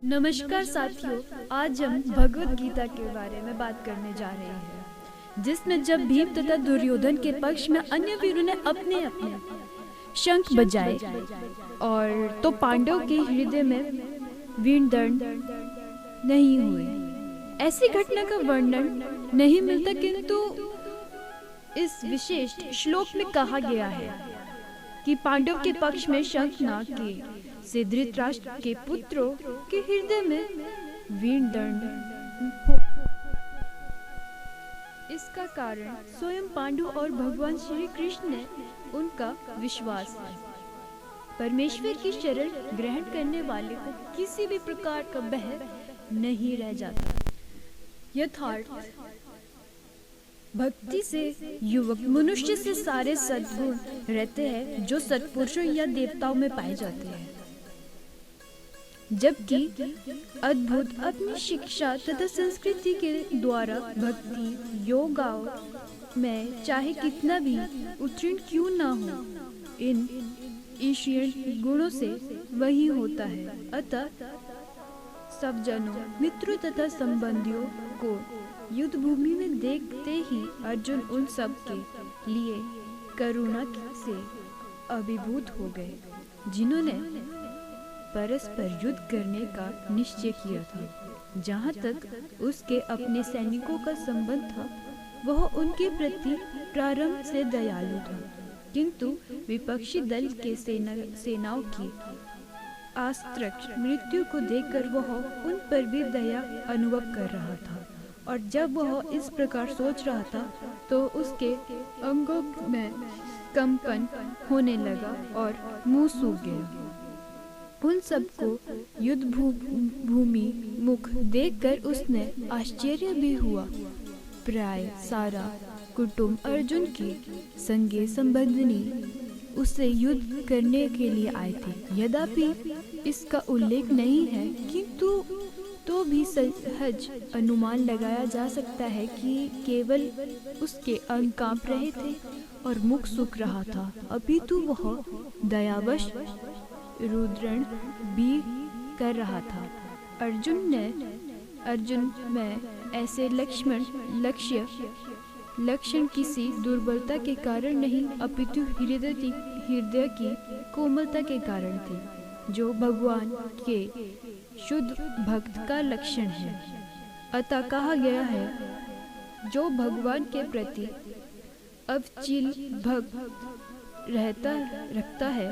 नमस्कार साथियों, आज हम भगवत गीता के बारे में बात करने जा रहे हैं, जिसमें जब भीम तथा दुर्योधन के पक्ष में अन्य वीरों ने अपने अपने शंख बजाए और तो पांडव के हृदय में वीर दर्द नहीं हुए। ऐसी घटना का वर्णन नहीं मिलता, किंतु इस विशेष श्लोक में कहा गया है कि पांडव के पक्ष में शंखनाद के से धृतराष्ट्र के पुत्रों के हृदय में वीर दर्द हो। इसका कारण स्वयं पांडु और भगवान श्री कृष्ण ने उनका विश्वास है। परमेश्वर की शरण ग्रहण करने वाले को किसी भी प्रकार का भय नहीं रह जाता। यथार्थ भक्ति से युवक मनुष्य से सारे सद्गुण रहते हैं जो सत्पुरुषों या देवताओं में पाए जाते हैं, जबकि अद्भुत अपनी शिक्षा तथा संस्कृति के द्वारा भक्ति योगाओं में चाहे कितना भी उत्तीर्ण क्यों ना हो, इन ईश्वरीय गुणों से वही होता है। अतः सब जनों, मित्रों तथा संबंधियों को युद्ध भूमि में देखते ही अर्जुन उन सब के लिए करुणा से अभिभूत हो गए, जिन्होंने परस्पर युद्ध करने का निश्चय किया था। जहाँ तक उसके अपने सैनिकों का संबंध था, वह उनके प्रति प्रारंभ से दयालु था, किंतु विपक्षी दल के सेनाओं की आस्त्रक मृत्यु को देखकर वह उन पर भी दया अनुभव कर रहा था। और जब वह इस प्रकार सोच रहा था, तो उसके अंगों में कंपन होने लगा और मुंह सूख गया। उन सबको युद्ध भूमि मुख देखकर उसने आश्चर्य भी हुआ। प्राय सारा कुटुंब अर्जुन के संगे संबंधी उससे युद्ध करने के लिए आए थे। यद्यपि इसका उल्लेख नहीं है, किंतु तो भी सहज अनुमान लगाया जा सकता है कि केवल उसके अंग कांप रहे थे और मुख सूख रहा था, अपितु वह दयावश रुद्रण भी कर रहा था। अर्जुन में ऐसे लक्षण किसी दुर्बलता के कारण नहीं, अपितु हृदय की कोमलता के कारण थे, जो भगवान के शुद्ध भक्त का लक्षण है। अतः कहा गया है, जो भगवान के प्रति अविचल भक्त रखता है,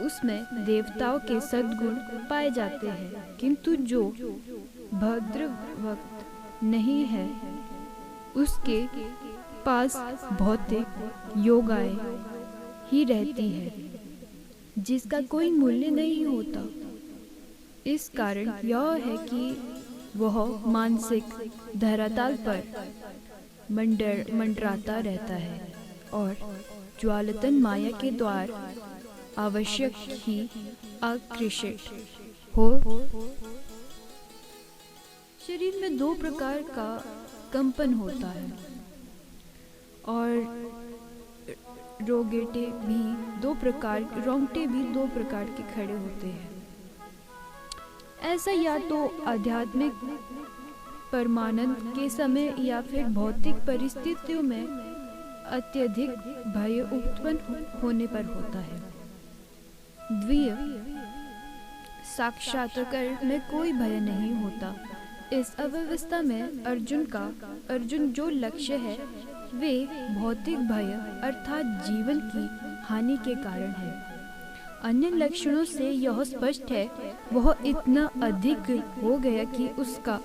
उसमें देवताओं के सद्गुण पाए जाते हैं, किंतु जो भद्र भक्त नहीं है, उसके पास भौतिक योगाएं ही रहती है, जिसका कोई मूल्य नहीं होता। इस कारण यह है कि वह मानसिक धरातल पर मंडराता रहता है और ज्वालतन माया के द्वारा आवश्यक ही आकृषित हो। शरीर में दो प्रकार का कंपन होता है और रोंगटे भी दो प्रकार के खड़े होते हैं। ऐसा या तो आध्यात्मिक परमानंद के समय या फिर भौतिक परिस्थितियों में अत्यधिक भय उत्पन्न होने पर होता है। द्वितीय साक्षात्कार में कोई भय नहीं होता। इस अवस्था में अर्जुन जो लक्ष्य है, वे भौतिक भय अर्थात जीवन की हानि के कारण है। अन्य लक्षणों से यह स्पष्ट है, वह इतना अधिक हो गया कि उसका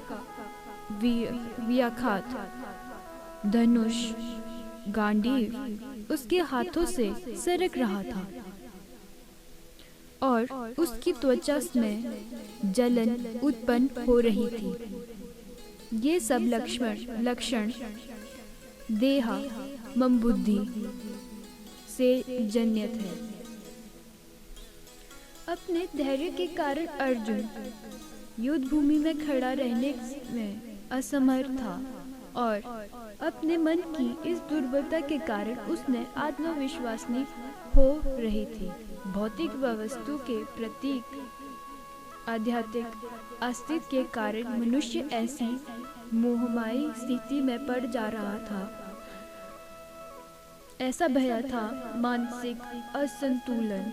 व्याघात धनुष गांडीव उसके हाथों से सरक रहा था और उसकी त्वचा में जलन उत्पन्न हो रही थी। ये सब लक्षण देहा मम बुद्धि से जन्यत है। अपने धैर्य के कारण अर्जुन युद्ध भूमि में खड़ा रहने में असमर्थ था और अपने मन की इस दुर्बलता के कारण उसने आत्मविश्वासनी हो रही थी। भौतिक वस्तु के प्रतीक आध्यात्मिक अस्तित्व के कारण मनुष्य ऐसी मोहमाई स्थिति में पड़ जा रहा था। ऐसा भय था मानसिक असंतुलन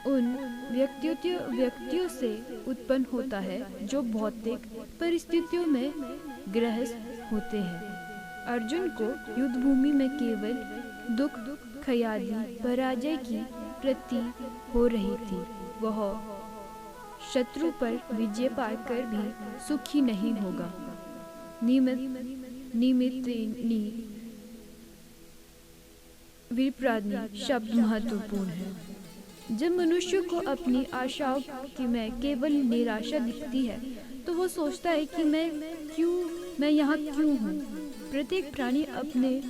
उन व्यक्तियों से उत्पन्न होता है जो भौतिक परिस्थितियों में ग्रस्त होते हैं। अर्जुन को युद्ध भूमि में केवल दुख ख्याति पराजय की प्रति हो रही थी। वह शत्रु पर विजय पाकर भी सुखी नहीं होगा। निमित्तिनी विप्रादनी शब्द महत्वपूर्ण है। जब मनुष्य को अपनी आशाओं की में केवल निराशा दिखती है तो वो सोचता है कि मैं यहाँ क्यों हूँ। प्रत्येक प्राणी अपने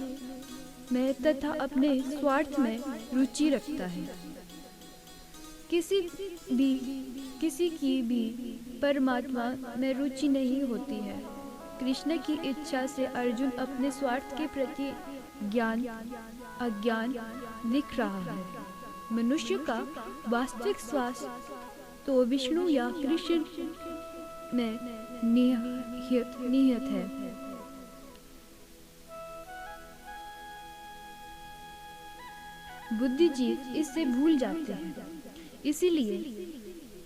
में तथा अपने स्वार्थ में रुचि रखता है। किसी की भी परमात्मा में रुचि नहीं होती है। कृष्ण की इच्छा से अर्जुन अपने स्वार्थ के प्रति अज्ञान दिख रहा है। मनुष्य का वास्तविक स्वास्थ्य तो विष्णु या कृष्ण में निहित है। बुद्धिजीव इससे भूल जाते हैं, इसीलिए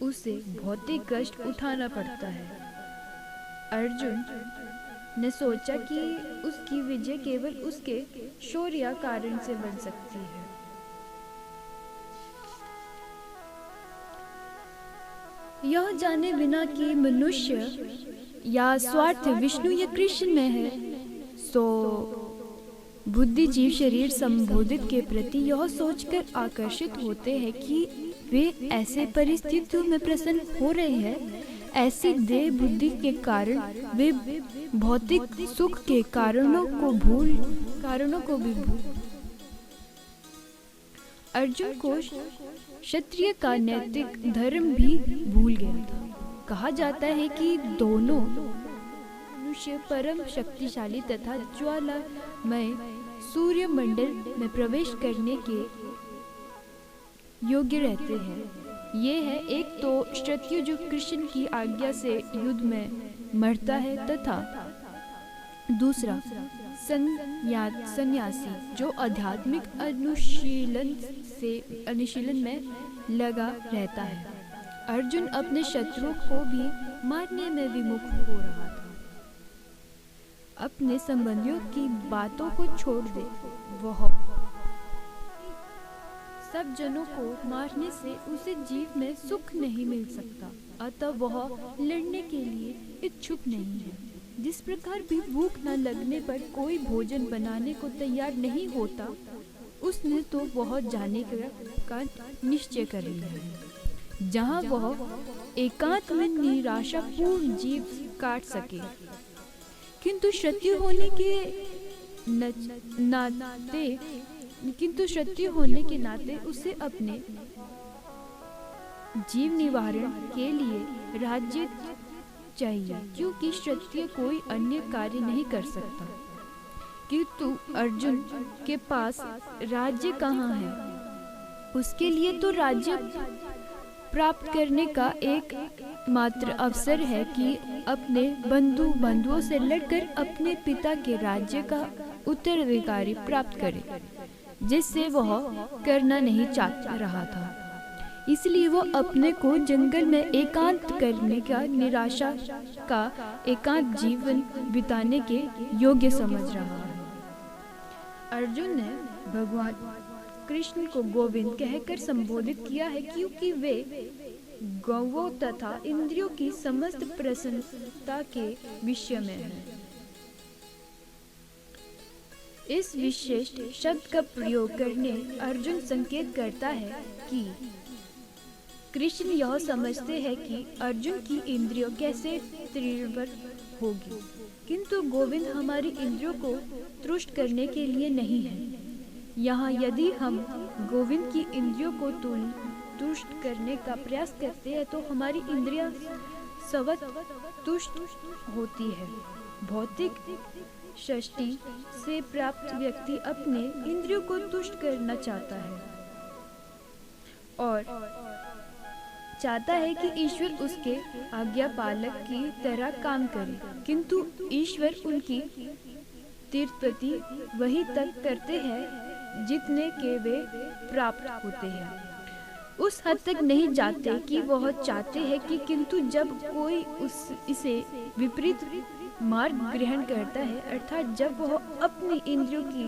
उसे भौतिक कष्ट उठाना पड़ता है। अर्जुन ने सोचा कि उसकी विजय केवल उसके शौर्य कारण से बन सकती है। यह जाने बिना कि मनुष्य या स्वार्थ विष्णु या कृष्ण में है, सो बुद्धिजीव शरीर संबोधित के प्रति यह सोचकर आकर्षित होते हैं कि वे ऐसे परिस्थितियों में प्रसन्न हो रहे हैं। ऐसी देह बुद्धि के कारण वे भौतिक सुख के कारणों को भी भूल। अर्जुन को क्षत्रिय का नैतिक धर्म भी भूल गया था। कहा जाता है कि दोनों मनुष्य परम शक्तिशाली तथा ज्वालामय सूर्य मंडल में प्रवेश करने के योग्य रहते हैं। ये है एक तो क्षत्रिय जो कृष्ण की आज्ञा से युद्ध में मरता है तथा दूसरा सन्यासी जो आध्यात्मिक अनुशीलन में लगा रहता है। अर्जुन अपने शत्रुओं को भी मारने में विमुख हो रहा था। अपने संबंधियों की बातों को छोड़ दे, वह सब जनों को मारने से उसे जीव में सुख नहीं मिल सकता, अतः वह लड़ने के लिए इच्छुक नहीं है। जिस प्रकार भी भूख न लगने पर कोई भोजन बनाने को तैयार नहीं होता, उसने तो वह जाने का निश्चय कर लिया है जहाँ वह एकांत में निराशापूर्ण जीव काट सके। किंतु क्षत्रिय होने के नाते उसे अपने जीव निवारण के लिए राज्य चाहिए, क्योंकि क्षत्रिय कोई अन्य कार्य नहीं कर सकता। किंतु अर्जुन के पास राज्य कहाँ है? उसके लिए तो राज्य प्राप्त करने का एक मात्र अवसर है कि अपने बंधुओं से लड़कर अपने पिता के राज्य का उत्तराधिकारी प्राप्त करे, जिससे वह करना नहीं चाह रहा था। इसलिए वो अपने को जंगल में एकांत करने का निराशा का एकांत जीवन बिताने के योग्य समझ रहा है। अर्जुन ने भगवान कृष्ण को गोविंद कहकर संबोधित किया है, क्योंकि वे गौवों तथा इंद्रियों की समस्त प्रसन्नता के विषय में है। इस विशिष्ट शब्द का प्रयोग करने अर्जुन संकेत करता है कि कृष्ण यह समझते हैं कि अर्जुन की इंद्रियों कैसे तीव्र होगी, किंतु गोविंद हमारी इंद्रियों को तुष्ट करने के लिए नहीं है। यहाँ यदि हम गोविंद की इंद्रियों को तुष्ट करने का प्रयास करते हैं तो हमारी इंद्रियां स्वतः तुष्ट होती है। भौतिक सृष्टि से प्राप्त व्यक्ति अपने इंद्रियों को तुष्ट करना चाहता है और चाहता है कि ईश्वर उसके आज्ञा पालक की तरह काम करे, किंतु ईश्वर उनकी तीर्थपति वही तक करते हैं जितने के वे प्राप्त होते हैं। उस हद तक नहीं जाते कि वह चाहते हैं कि, किंतु जब कोई इसे विपरीत मार्ग ग्रहण करता है, अर्थात जब वह अपनी इंद्रियों की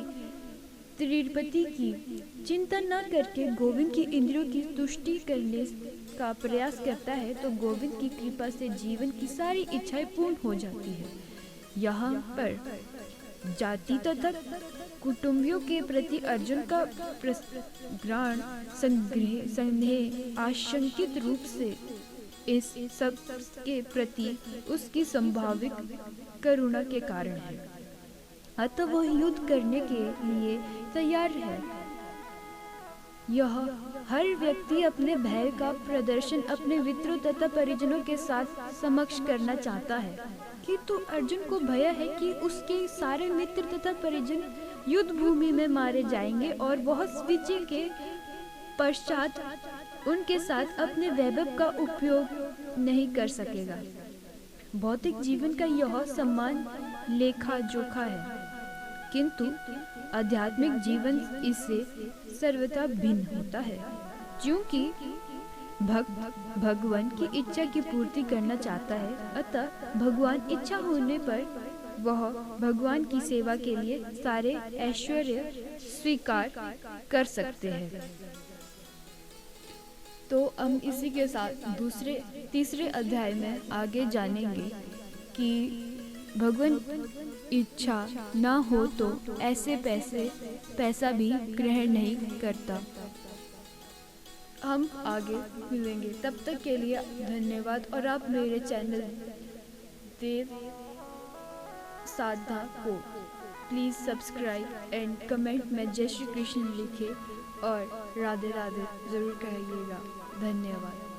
तीर्थपति की चिंता न करके गोविंद की इंद्रियों की तुष्टि करने का प्रयास करता है, तो गोविंद की कृपा से जीवन की सारी इच्छाएं पूर्ण हो जाती है। यहाँ पर जाति तथा कुटुंबियों के प्रति अर्जुन का ग्राण संदेह आशंकित रूप से इस सब के प्रति उसकी संभावित करुणा के कारण है, अतः वह युद्ध करने के लिए तैयार है। यह हर व्यक्ति अपने भय का प्रदर्शन अपने मित्रों तथा परिजनों के साथ समक्ष करना चाहता है, किंतु अर्जुन को भय है कि उसके सारे मित्र तथा परिजन युद्ध भूमि में मारे जाएंगे और वह विजय के पश्चात उनके साथ अपने वैभव का उपयोग नहीं कर सकेगा। भौतिक जीवन का यह सम्मान लेखा जोखा है, किंतु आध्यात्मिक जीवन इससे सर्वथा भिन्न होता है, क्योंकि भक्त भगवान की इच्छा की पूर्ति करना चाहता है, अतः भगवान इच्छा होने पर वह भगवान की सेवा के लिए सारे ऐश्वर्य स्वीकार कर सकते हैं। तो हम इसी के साथ तीसरे अध्याय में आगे जानेंगे कि भगवान इच्छा ना हो तो ऐसे पैसा भी ग्रहण नहीं करता। हम आगे मिलेंगे, तब तक के लिए धन्यवाद। और आप मेरे चैनल देव साधना को प्लीज़ सब्सक्राइब एंड कमेंट में जय श्री कृष्ण लिखे और राधे राधे ज़रूर कहिएगा। धन्यवाद।